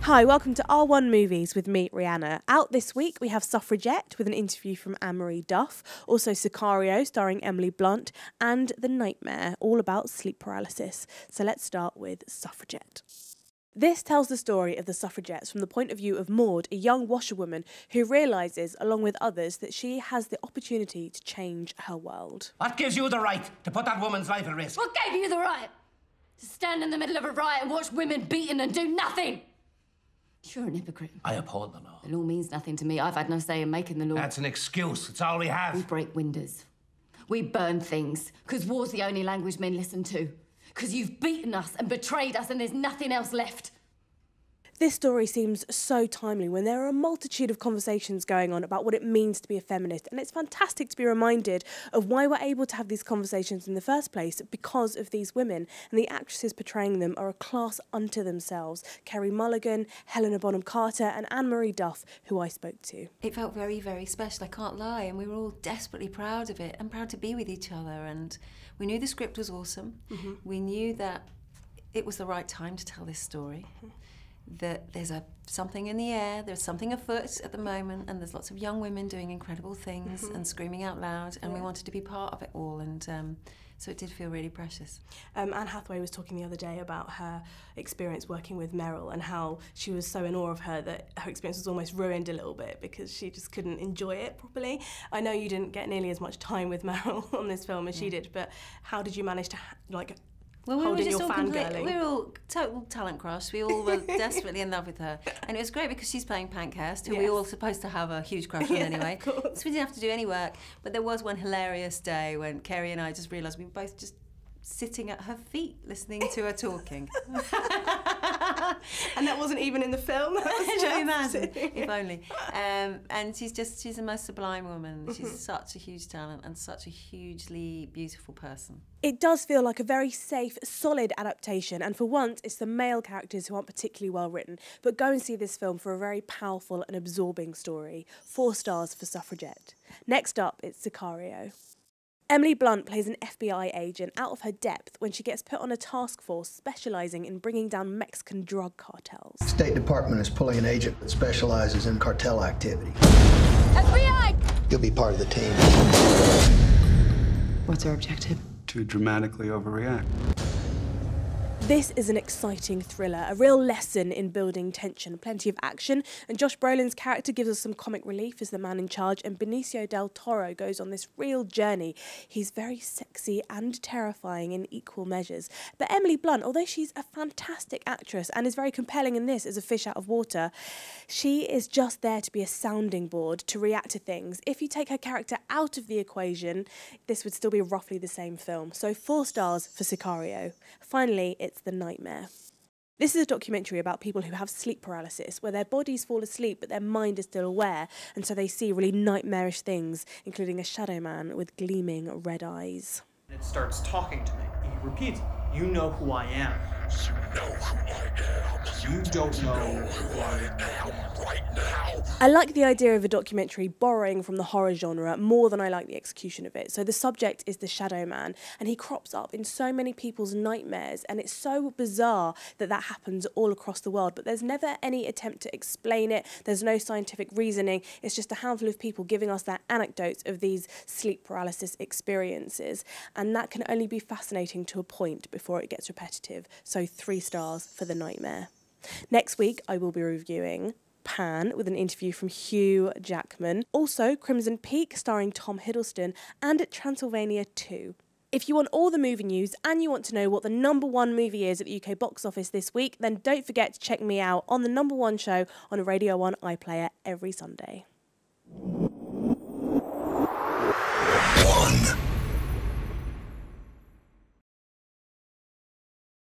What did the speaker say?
Hi, welcome to R1 Movies with me, Rhianna. Out this week, we have Suffragette with an interview from Anne-Marie Duff, also Sicario starring Emily Blunt, and The Nightmare, all about sleep paralysis. So let's start with Suffragette. This tells the story of the suffragettes from the point of view of Maud, a young washerwoman who realises, along with others, that she has the opportunity to change her world. What gives you the right to put that woman's life at risk? What gave you the right to stand in the middle of a riot and watch women beaten and do nothing? You're an hypocrite. I uphold the law. The law means nothing to me. I've had no say in making the law. That's an excuse. It's all we have. We break windows. We burn things. Because war's the only language men listen to. Because you've beaten us and betrayed us and there's nothing else left. This story seems so timely when there are a multitude of conversations going on about what it means to be a feminist, and it's fantastic to be reminded of why we're able to have these conversations in the first place, because of these women, and the actresses portraying them are a class unto themselves. Kerry Mulligan, Helena Bonham Carter and Anne-Marie Duff, who I spoke to. It felt very, very special, I can't lie, and we were all desperately proud of it and proud to be with each other, and we knew the script was awesome. We knew that it was the right time to tell this story. That there's something in the air, there's something afoot at the moment, and there's lots of young women doing incredible things and screaming out loud, and we wanted to be part of it all, and so it did feel really precious. Anne Hathaway was talking the other day about her experience working with Meryl and how she was so in awe of her that her experience was almost ruined a little bit because she just couldn't enjoy it properly. I know you didn't get nearly as much time with Meryl on this film as she did, but how did you manage to Well, we were just all fangirling? we were all total talent crush. We all were desperately in love with her. And it was great because she's playing Pankhurst, who we all supposed to have a huge crush on anyway. Of course. So we didn't have to do any work. But there was one hilarious day when Kerry and I just realised we were both just sitting at her feet, listening to her talking. And that wasn't even in the film. That was just Imagine, if only. And she's the most sublime woman. She's such a huge talent and such a hugely beautiful person. It does feel like a very safe, solid adaptation, and for once it's the male characters who aren't particularly well written. But go and see this film for a very powerful and absorbing story. 4 stars for Suffragette. Next up, it's Sicario. Emily Blunt plays an FBI agent out of her depth when she gets put on a task force specialising in bringing down Mexican drug cartels. The State Department is pulling an agent that specializes in cartel activity. FBI! You'll be part of the team. What's our objective? To dramatically overreact. This is an exciting thriller, a real lesson in building tension, plenty of action, and Josh Brolin's character gives us some comic relief as the man in charge, and Benicio del Toro goes on this real journey. He's very sexy and terrifying in equal measures. But Emily Blunt, although she's a fantastic actress and is very compelling in this as a fish out of water, she is just there to be a sounding board, to react to things. If you take her character out of the equation, this would still be roughly the same film. So 4 stars for Sicario. Finally, it's The Nightmare. This is a documentary about people who have sleep paralysis, where their bodies fall asleep but their mind is still aware, and so they see really nightmarish things, including a shadow man with gleaming red eyes. It starts talking to me. He repeats, "You know who I am." You know who I am. You don't know who I am right now. I like the idea of a documentary borrowing from the horror genre more than I like the execution of it. So the subject is the shadow man, and he crops up in so many people's nightmares, and it's so bizarre that that happens all across the world, but there's never any attempt to explain it. There's no scientific reasoning. It's just a handful of people giving us their anecdotes of these sleep paralysis experiences, and that can only be fascinating to a point before it gets repetitive. So 3 stars for The Nightmare. Next week, I will be reviewing Pan with an interview from Hugh Jackman. Also, Crimson Peak starring Tom Hiddleston, and Transylvania 2. If you want all the movie news and you want to know what the #1 movie is at the UK box office this week, then don't forget to check me out on the #1 show on Radio 1 iPlayer every Sunday.